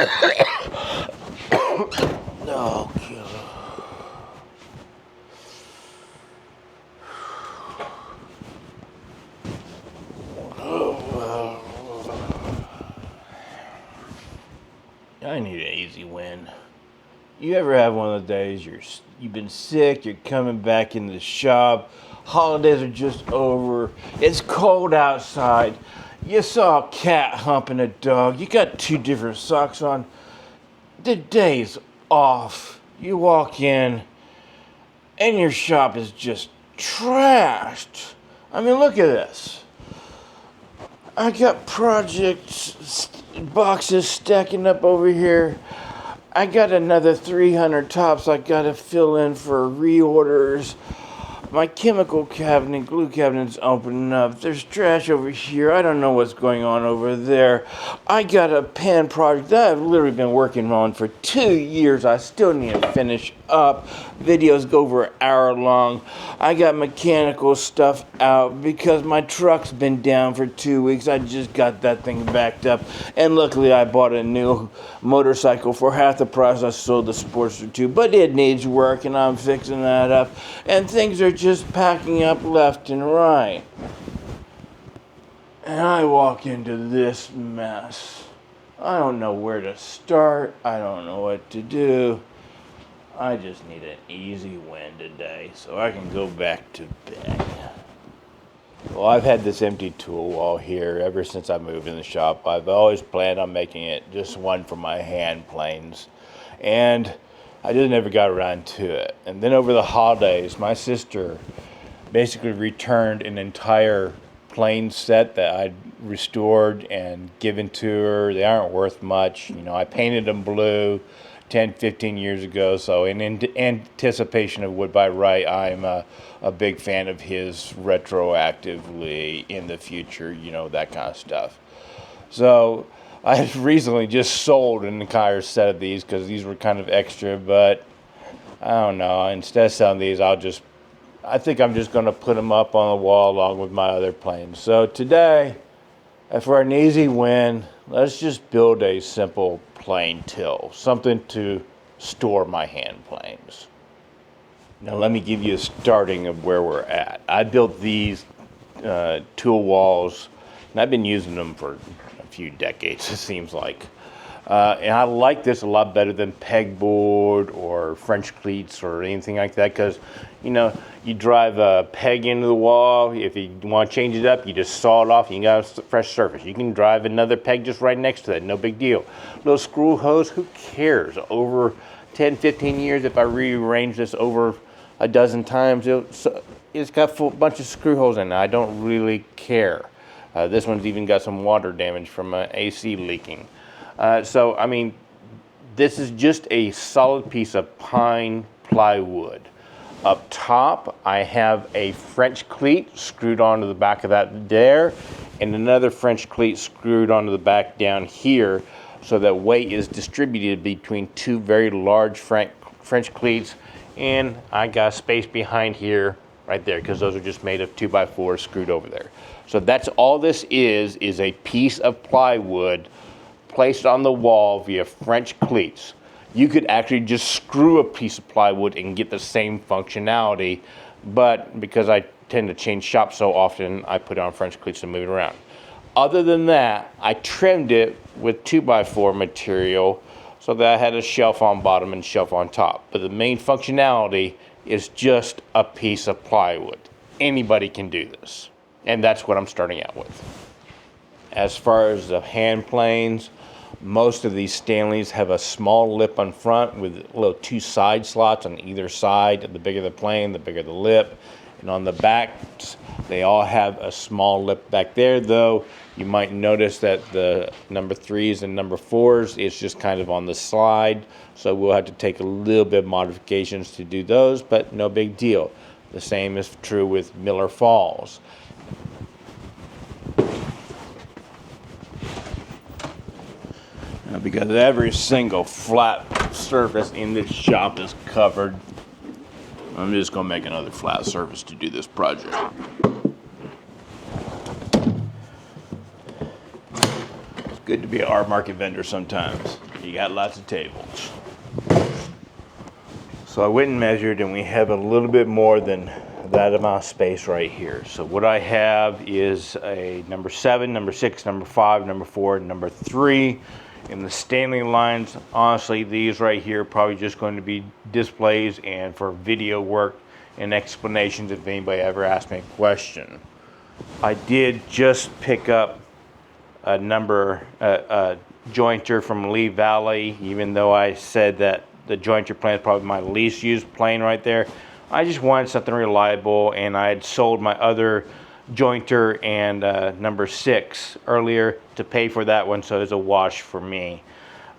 Oh, God. I need an easy win. You ever have one of those days you've been sick, you're coming back in the shop, holidays are just over, it's cold outside, you saw a cat humping a dog, you got two different socks on, the day's off, you walk in, and your shop is just trashed. I mean, look at this. I got projects boxes stacking up over here. I got another 300 tops I gotta fill in for reorders. My chemical cabinet, glue cabinet's opening up. There's trash over here. I don't know what's going on over there. I got a pen project that I've literally been working on for 2 years. I still need to finish up. Videos go over an hour long. I got mechanical stuff out because my truck's been down for 2 weeks. I just got that thing backed up. And luckily I bought a new motorcycle for half the price I sold the Sportster to. But it needs work and I'm fixing that up. And things are just packing up left and right. And I walk into this mess. I don't know where to start. I don't know what to do. I just need an easy win today so I can go back to bed. Well, I've had this empty tool wall here ever since I moved in the shop. I've always planned on making it just one for my hand planes. And I just never got around to it. And then over the holidays, my sister basically returned an entire plane set that I'd restored and given to her. They aren't worth much. You know, I painted them blue 10, 15 years ago. So in anticipation of Wood by Wright, I'm a big fan of his retroactively in the future, you know, that kind of stuff. So I recently just sold an entire set of these because these were kind of extra, but I don't know. Instead of selling these, I think I'm just going to put them up on the wall along with my other planes. So today, for an easy win, let's just build a simple plane till, something to store my hand planes. Now let me give you a starting of where we're at. I built these tool walls, and I've been using them for a few decades, it seems like. And I like this a lot better than pegboard or French cleats or anything like that because, you know, you drive a peg into the wall. If you want to change it up, you just saw it off. You got a fresh surface. You can drive another peg just right next to that. No big deal. Little screw hose, who cares? Over 10, 15 years, if I rearrange this over a dozen times, it's got a bunch of screw holes in it. I don't really care. This one's even got some water damage from AC leaking. So, I mean, this is just a solid piece of pine plywood. Up top, I have a French cleat screwed onto the back of that there, and another French cleat screwed onto the back down here, so that weight is distributed between two very large French cleats, and I got space behind here, right there, because those are just made of 2x4 screwed over there. So that's all this is a piece of plywood placed on the wall via French cleats. You could actually just screw a piece of plywood and get the same functionality, but because I tend to change shops so often, I put it on French cleats to move it around. Other than that, I trimmed it with 2x4 material so that I had a shelf on bottom and shelf on top. But the main functionality is just a piece of plywood. Anybody can do this, and that's what I'm starting out with. As far as the hand planes, most of these Stanleys have a small lip on front with little two side slots on either side. The bigger the plane, the bigger the lip. And on the backs, they all have a small lip back there, though you might notice that the number 3s and number 4s is just kind of on the slide. So we'll have to take a little bit of modifications to do those, but no big deal. The same is true with Miller Falls. Because every single flat surface in this shop is covered, I'm just going to make another flat surface to do this project. It's good to be an art market vendor sometimes. You got lots of tables. So I went and measured, and we have a little bit more than that amount of space right here. So what I have is a number 7, number 6, number 5, number 4, and number 3. In the standing lines, honestly, these right here are probably just going to be displays and for video work and explanations if anybody ever asks me a question. I did just pick up a jointer from Lee Valley, even though I said that the jointer plane is probably my least used plane right there. I just wanted something reliable, and I had sold my other jointer and number 6 earlier to pay for that one, so it's a wash for me.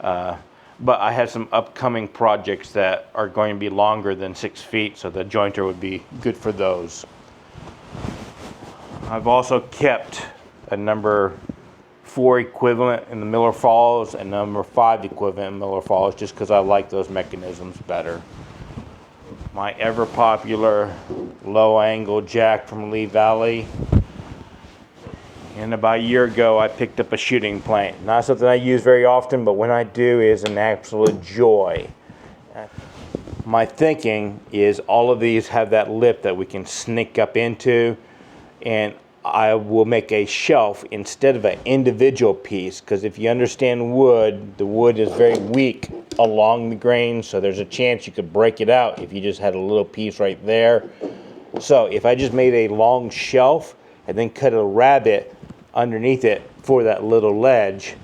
But I have some upcoming projects that are going to be longer than 6 feet, so the jointer would be good for those. I've also kept a number 4 equivalent in the Miller Falls and number 5 equivalent in Miller Falls, just because I like those mechanisms better. My ever popular low angle jack from Lee Valley. And about a year ago I picked up a shooting plane. Not something I use very often, but when I do it is an absolute joy. My thinking is all of these have that lip that we can sneak up into, and I will make a shelf instead of an individual piece, because if you understand wood, the wood is very weak along the grain, so there's a chance you could break it out if you just had a little piece right there. So if I just made a long shelf and then cut a rabbet underneath it for that little ledge,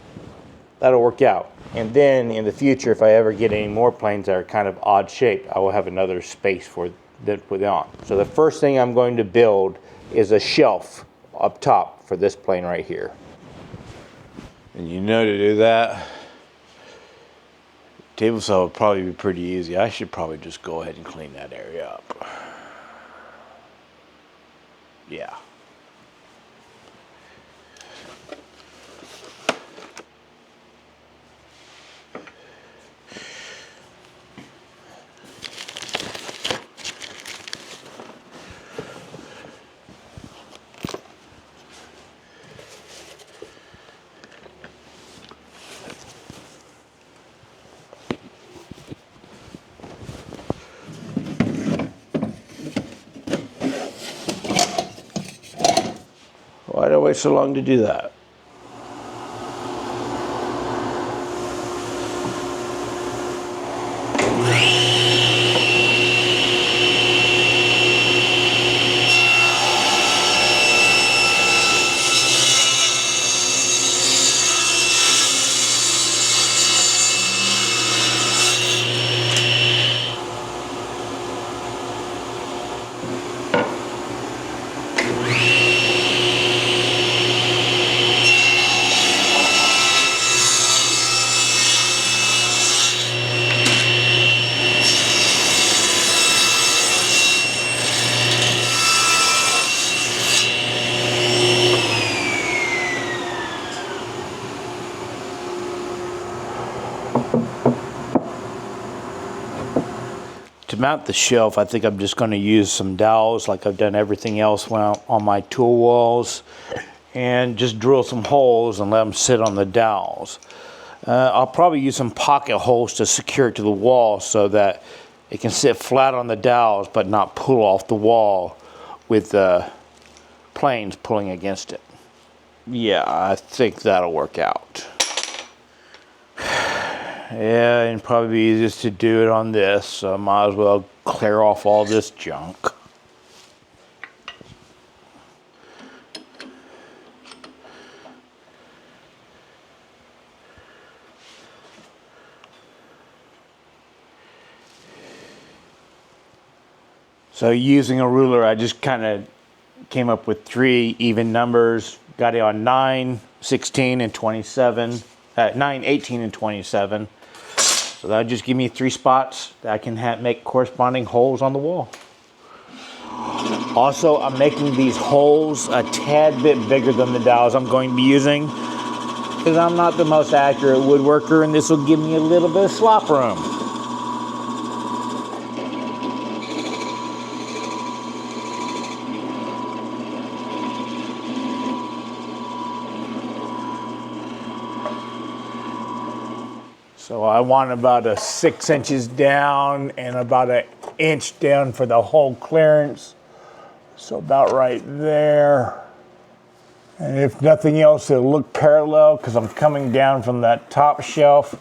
that'll work out. And then in the future, if I ever get any more planes that are kind of odd shaped, I will have another space for them to put on. So the first thing I'm going to build is a shelf up top for this plane right here. And you know, to do that, table saw would probably be pretty easy. I should probably just go ahead and clean that area up. Yeah. Why did I wait so long to do that? To mount the shelf, I think I'm just going to use some dowels like I've done everything else on my tool walls, and just drill some holes and let them sit on the dowels. I'll probably use some pocket holes to secure it to the wall so that it can sit flat on the dowels but not pull off the wall with the planes pulling against it. Yeah, I think that'll work out. Yeah, and probably be easiest to do it on this, so I might as well clear off all this junk. So using a ruler, I just kind of came up with 3 even numbers. Got it on 9, 16, and 27. 9, 18, and 27. So that'll just give me 3 spots that I can make corresponding holes on the wall. Also, I'm making these holes a tad bit bigger than the dowels I'm going to be using, because I'm not the most accurate woodworker, and this will give me a little bit of slop room. So I want about a 6 inches down and about an inch down for the whole clearance. So about right there. And if nothing else, it'll look parallel because I'm coming down from that top shelf.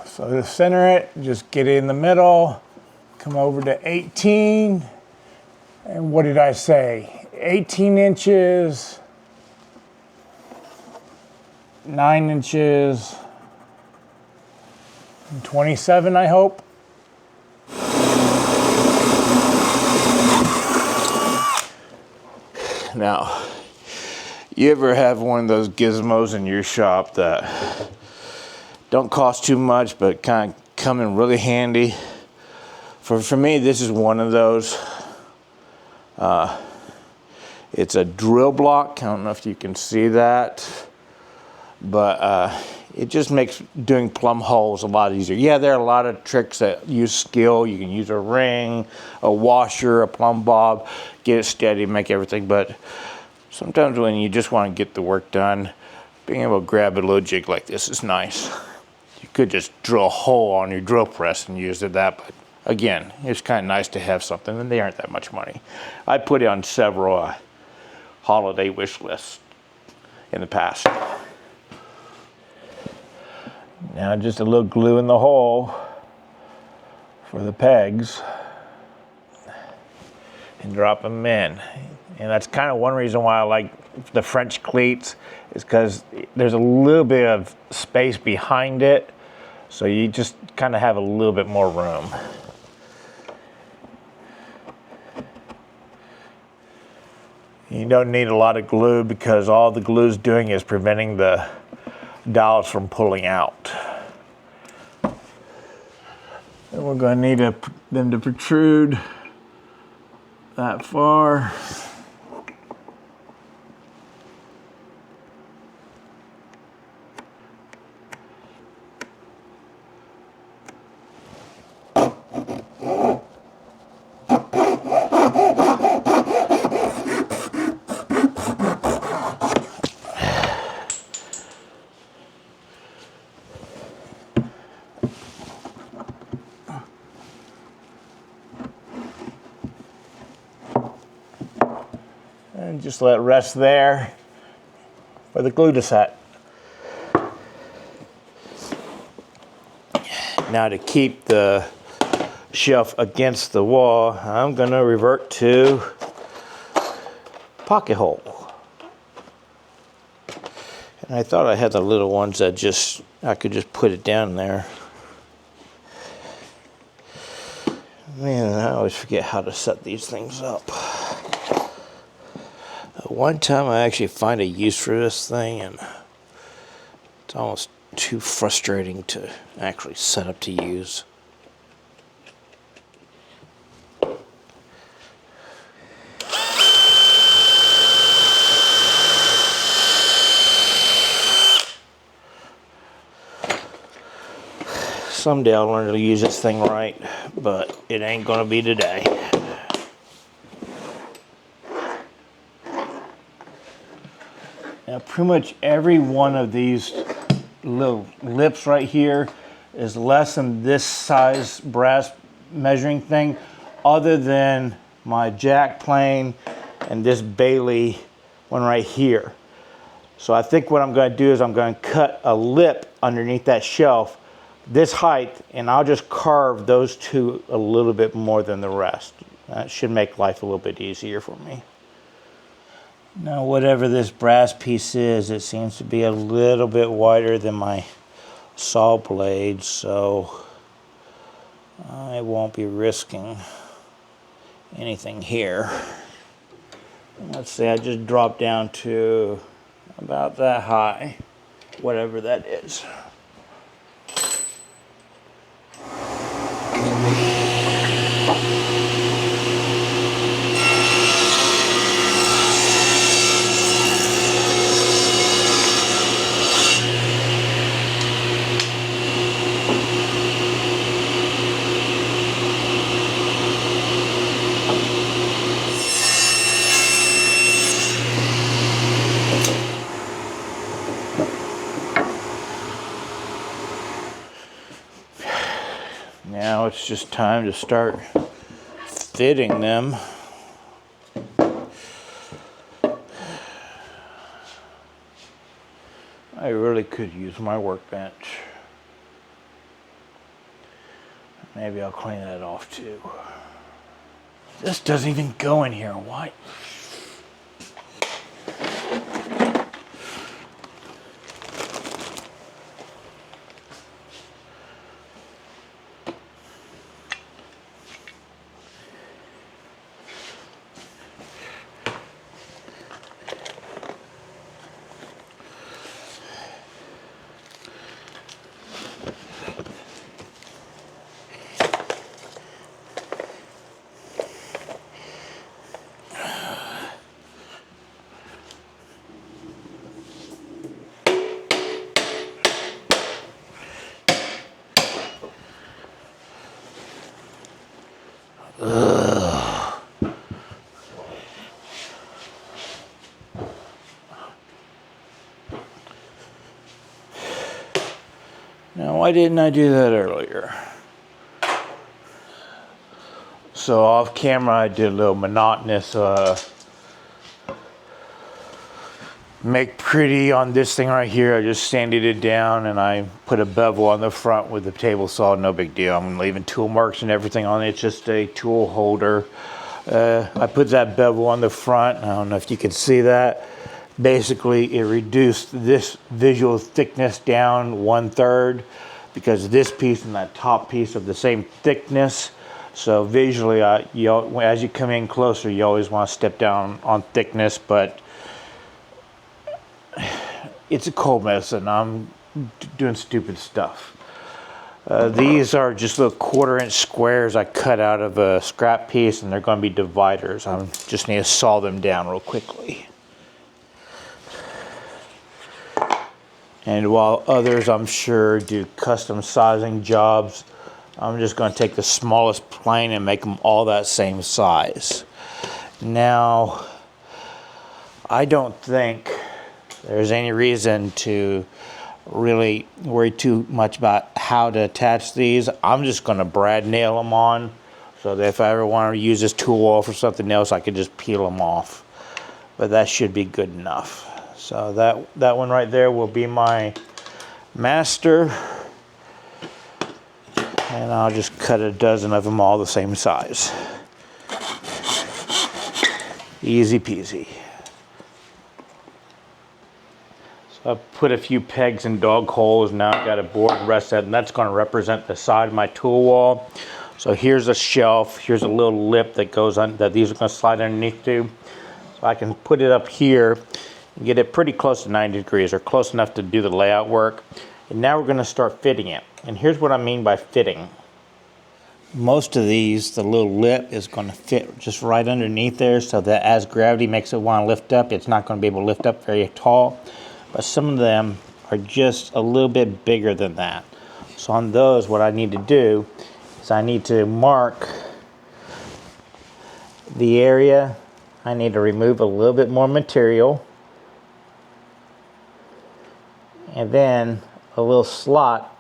So to center it, just get in the middle, come over to 18. And what did I say? 18 inches, 9 inches, and 27, I hope. Now, you ever have one of those gizmos in your shop that don't cost too much but kind of come in really handy? For me, this is one of those. It's a drill block. I don't know if you can see that, but it just makes doing plumb holes a lot easier. Yeah, there are a lot of tricks that use skill. You can use a ring, a washer, a plumb bob, get it steady, make everything. But sometimes when you just want to get the work done, being able to grab a little jig like this is nice. You could just drill a hole on your drill press and use it that, but again, it's kind of nice to have something, and they aren't that much money. I put it on several holiday wish lists in the past. Now just a little glue in the hole for the pegs and drop them in. And that's kind of one reason why I like the French cleats, is because there's a little bit of space behind it, so you just kind of have a little bit more room. You don't need a lot of glue because all the glue is doing is preventing the dowels from pulling out. And we're going to need them to protrude that far. And just let it rest there for the glue to set. Now to keep the shelf against the wall, I'm going to revert to pocket hole. And I thought I had the little ones that I could just put it down there. Man, I always forget how to set these things up. One time I actually find a use for this thing, and it's almost too frustrating to actually set up to use. Someday I'll learn to use this thing right, but it ain't gonna be today. Now pretty much every one of these little lips right here is less than this size brass measuring thing, other than my jack plane and this Bailey one right here. So I think what I'm going to do is I'm going to cut a lip underneath that shelf this height, and I'll just carve those two a little bit more than the rest. That should make life a little bit easier for me. Now whatever this brass piece is, it seems to be a little bit wider than my saw blade, so I won't be risking anything here. Let's say I just drop down to about that high, whatever that is. now it's just time to start fitting them. I really could use my workbench. Maybe I'll clean that off too. This doesn't even go in here. Why? Now, why didn't I do that earlier? So off camera, I did a little monotonous make pretty on this thing right here. I just sanded it down and I put a bevel on the front with the table saw. No big deal. I'm leaving tool marks and everything on it. It's just a tool holder. I put that bevel on the front. I don't know if you can see that. Basically, it reduced this visual thickness down 1/3 because this piece and that top piece are the same thickness. So visually, as you come in closer, you always want to step down on thickness, but it's a cold medicine. I'm doing stupid stuff. These are just little 1/4-inch squares I cut out of a scrap piece, and they're going to be dividers. I just need to saw them down real quickly. And while others, I'm sure, do custom sizing jobs, I'm just going to take the smallest plane and make them all that same size. Now, I don't think there's any reason to really worry too much about how to attach these. I'm just going to brad nail them on so that if I ever want to use this tool off or something else, I can just peel them off. But that should be good enough. So that one right there will be my master. And I'll just cut a dozen of them all the same size. Easy peasy. So I put a few pegs and dog holes. Now I've got a board rest that, and that's going to represent the side of my tool wall. So here's a shelf. Here's a little lip that goes on, that these are going to slide underneath to. So I can put it up here and get it pretty close to 90 degrees, or close enough to do the layout work. And now we're going to start fitting it. And here's what I mean by fitting. Most of these, the little lip is going to fit just right underneath there, so that as gravity makes it want to lift up, it's not going to be able to lift up very tall. But some of them are just a little bit bigger than that. So on those, what I need to do is I need to mark the area. I need to remove a little bit more material. And then a little slot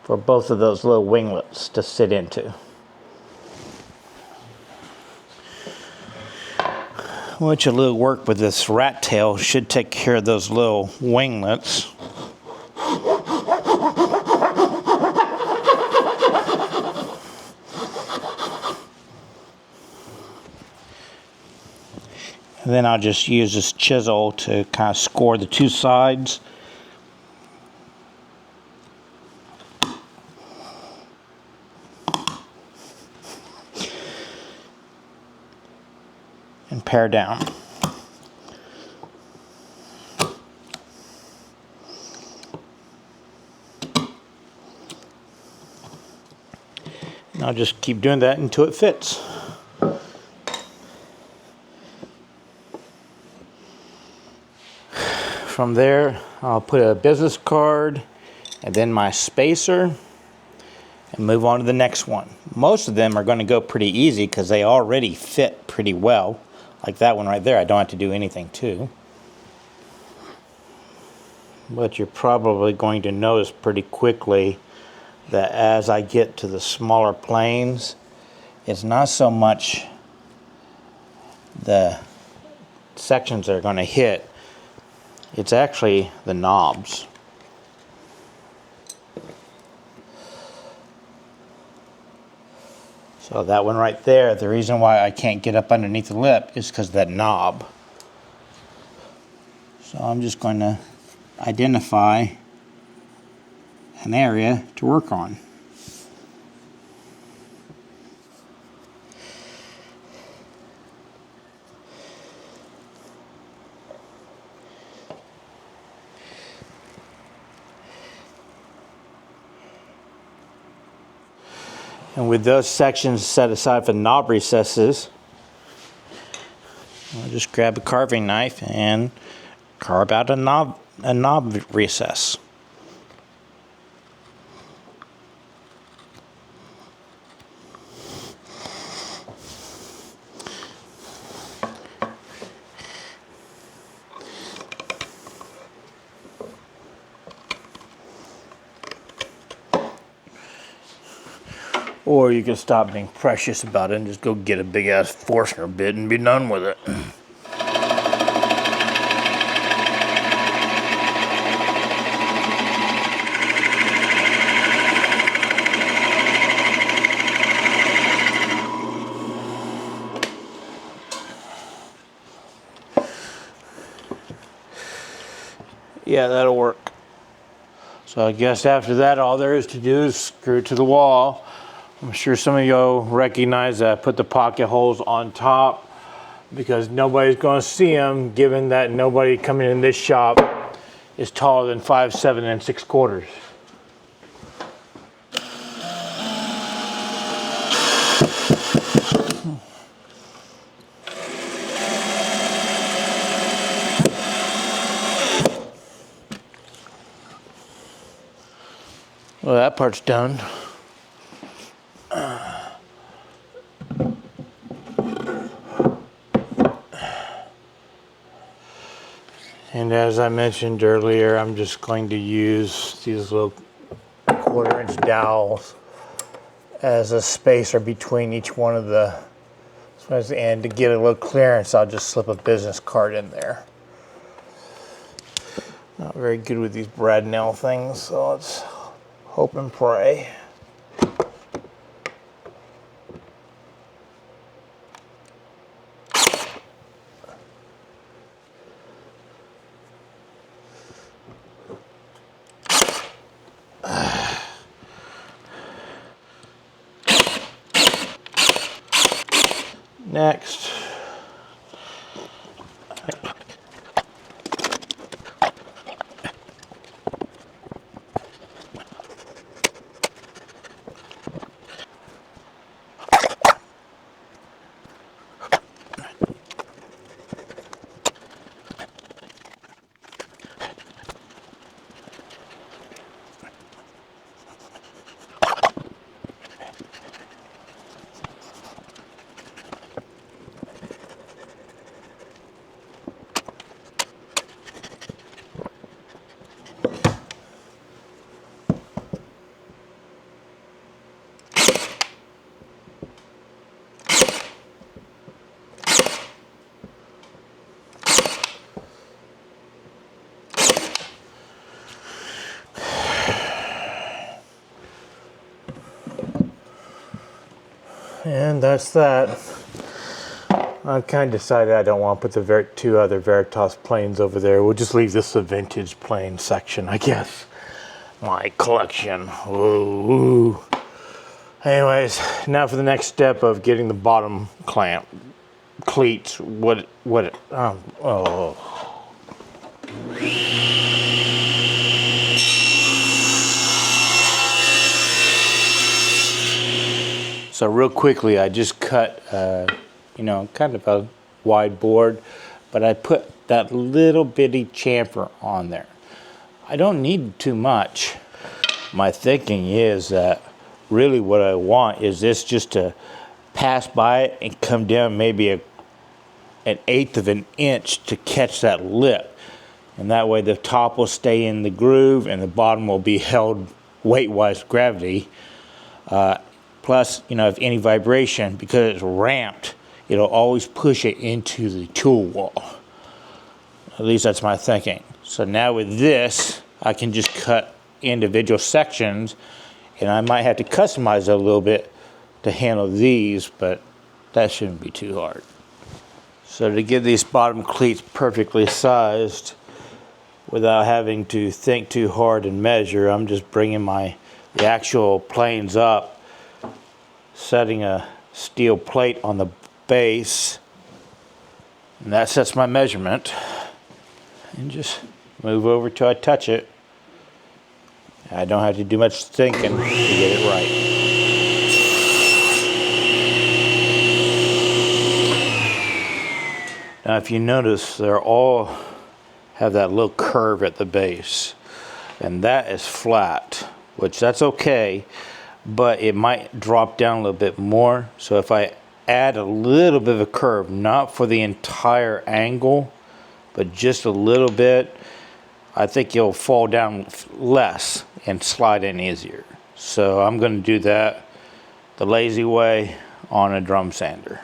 for both of those little winglets to sit into. Which a little work with this rat tail should take care of those little winglets. And then I'll just use this chisel to kind of score the two sides. And pare down. And I'll just keep doing that until it fits. From there, I'll put a business card and then my spacer and move on to the next one. Most of them are going to go pretty easy because they already fit pretty well. Like that one right there, I don't have to do anything to. But you're probably going to notice pretty quickly that as I get to the smaller planes, it's not so much the sections that are going to hit, it's actually the knobs. So that one right there, the reason why I can't get up underneath the lip is because of that knob. So I'm just going to identify an area to work on. And with those sections set aside for knob recesses, I'll just grab a carving knife and carve out a knob recess. Or you can stop being precious about it and just go get a big ass Forstner bit and be done with it. Yeah, that'll work. So I guess after that, all there is to do is screw it to the wall. I'm sure some of you recognize that I put the pocket holes on top because nobody's going to see them, given that nobody coming in this shop is taller than 5'7" and 6/4. Well, that part's done. And as I mentioned earlier, I'm just going to use these little 1/4 inch dowels as a spacer between each one of the, and to get a little clearance, I'll just slip a business card in there. Not very good with these brad nail things, so let's hope and pray. Next, and that's that. I've kind of decided I don't want to put the two other Veritas planes over there. We'll just leave this the vintage plane section, I guess. My collection. Ooh. Anyways, now for the next step of getting the bottom cleats. So real quickly, I just cut, kind of a wide board, but I put that little bitty chamfer on there. I don't need too much. My thinking is that really what I want is this just to pass by it and come down maybe an 1/8 of an inch to catch that lip. And that way the top will stay in the groove and the bottom will be held weight-wise, gravity. Plus, you know, if any vibration, because it's ramped, it'll always push it into the tool wall. At least that's my thinking. So now with this, I can just cut individual sections, and I might have to customize it a little bit to handle these, but that shouldn't be too hard. So to get these bottom cleats perfectly sized, without having to think too hard and measure, I'm just bringing the actual planes up, setting a steel plate on the base, and that sets my measurement, and just move over till I touch it. I don't have to do much thinking to get it right. Now if you notice, they're all have that little curve at the base, and that is flat, which that's okay, but it might drop down a little bit more. So if I add a little bit of a curve, not for the entire angle, but just a little bit, I think you'll fall down less and slide in easier. So I'm going to do that the lazy way on a drum sander.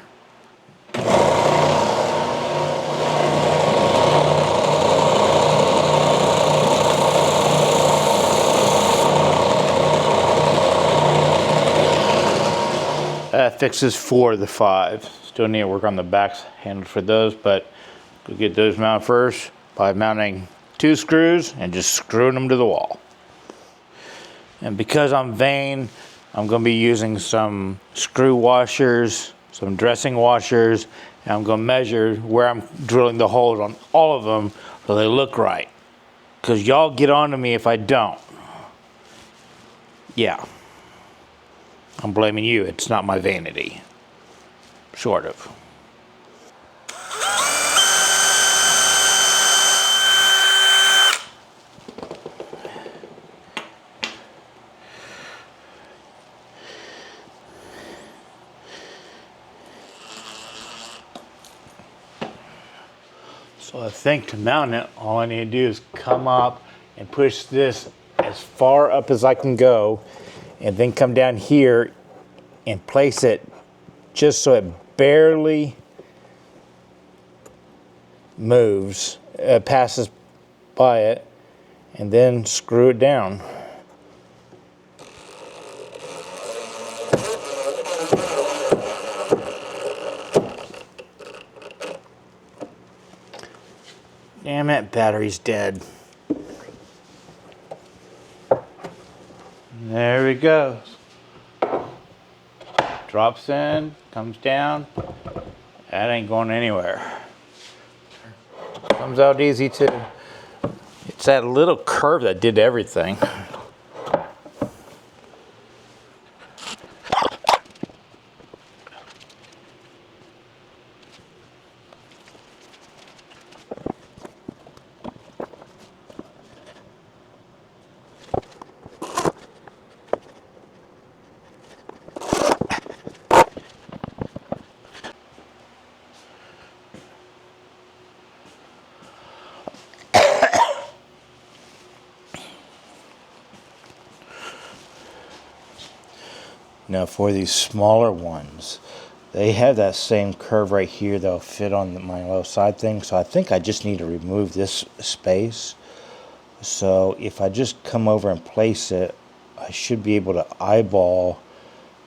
That fixes 4 of the 5. Still need to work on the back handle for those, but we'll get those mounted first by mounting 2 screws and just screwing them to the wall. And because I'm vain, I'm going to be using some screw washers, some dressing washers, and I'm going to measure where I'm drilling the holes on all of them so they look right. Because y'all get on to me if I don't. Yeah. I'm blaming you. It's not my vanity. Sort of. So I think to mount it, all I need to do is come up and push this as far up as I can go, and then come down here and place it just so it barely moves, passes by it, and then screw it down. Damn it, battery's dead. There it goes. Drops in, comes down. That ain't going anywhere. Comes out easy too. It's that little curve that did everything. Now for these smaller ones, they have that same curve right here that'll fit on my low side thing. So I think I just need to remove this space. So if I just come over and place it, I should be able to eyeball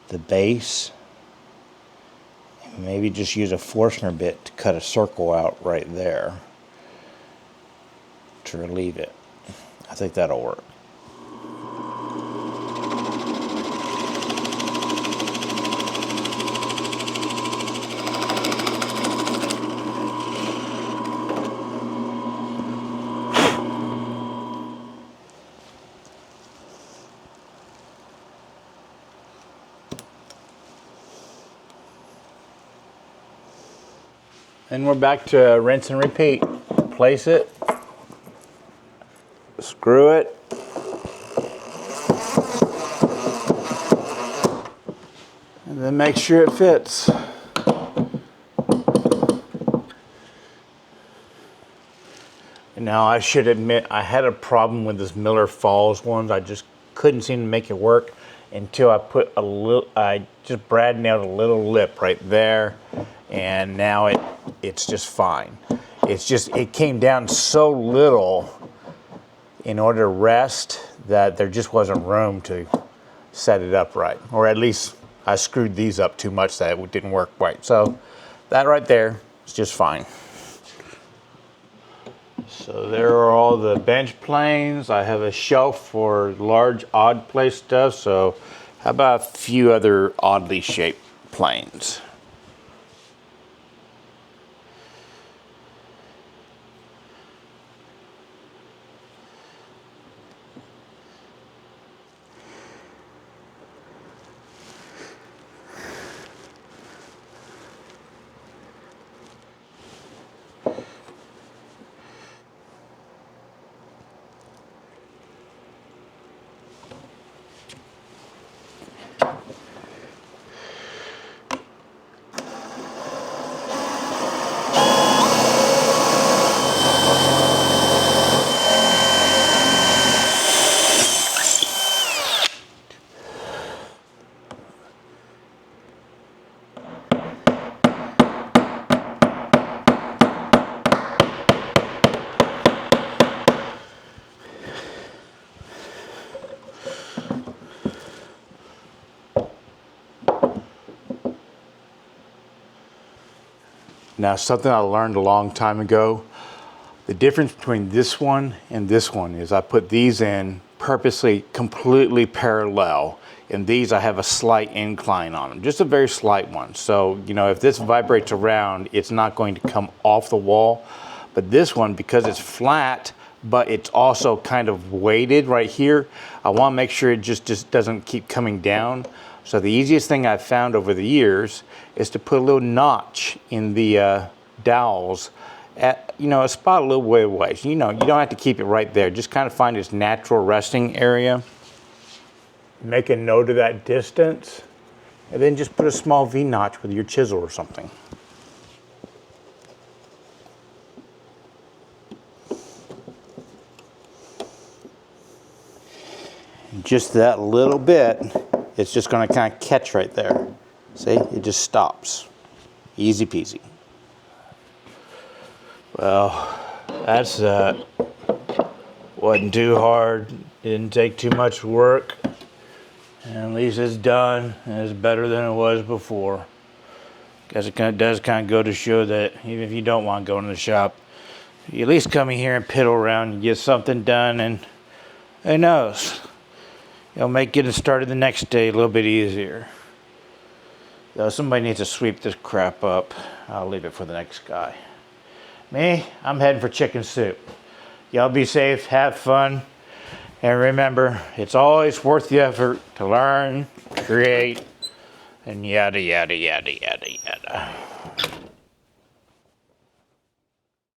the base. And maybe just use a Forstner bit to cut a circle out right there to relieve it. I think that'll work. Then we're back to rinse and repeat. Place it, screw it, and then make sure it fits. Now I should admit I had a problem with this Miller Falls ones. I just couldn't seem to make it work until I put a little, I just brad nailed a little lip right there, and now it's just fine. It's just, it came down so little in order to rest that there just wasn't room to set it up right. Or at least I screwed these up too much that it didn't work right. So that right there is just fine. So there are all the bench planes. I have a shelf for large odd place stuff. So how about a few other oddly shaped planes? Now, something I learned a long time ago, the difference between this one and this one is I put these in purposely completely parallel, and these I have a slight incline on them, just a very slight one. So, you know, if this vibrates around, it's not going to come off the wall. But this one, because it's flat, but it's also kind of weighted right here, I want to make sure it just doesn't keep coming down. So the easiest thing I've found over the years is to put a little notch in the dowels at, you know, a spot a little way away. So, you know, you don't have to keep it right there. Just kind of find its natural resting area. Make a note of that distance, and then just put a small V-notch with your chisel or something. Just that little bit, it's just going to kind of catch right there. See, it just stops. Easy peasy. Well, that's wasn't too hard. Didn't take too much work. And at least it's done, and it's better than it was before. Because it does kind of go to show that even if you don't want to go in the shop, you at least come in here and piddle around and get something done, and who knows? It'll make getting started the next day a little bit easier. Though somebody needs to sweep this crap up. I'll leave it for the next guy. Me, I'm heading for chicken soup. Y'all be safe, have fun, and remember, it's always worth the effort to learn, create, and yada, yada, yada, yada, yada.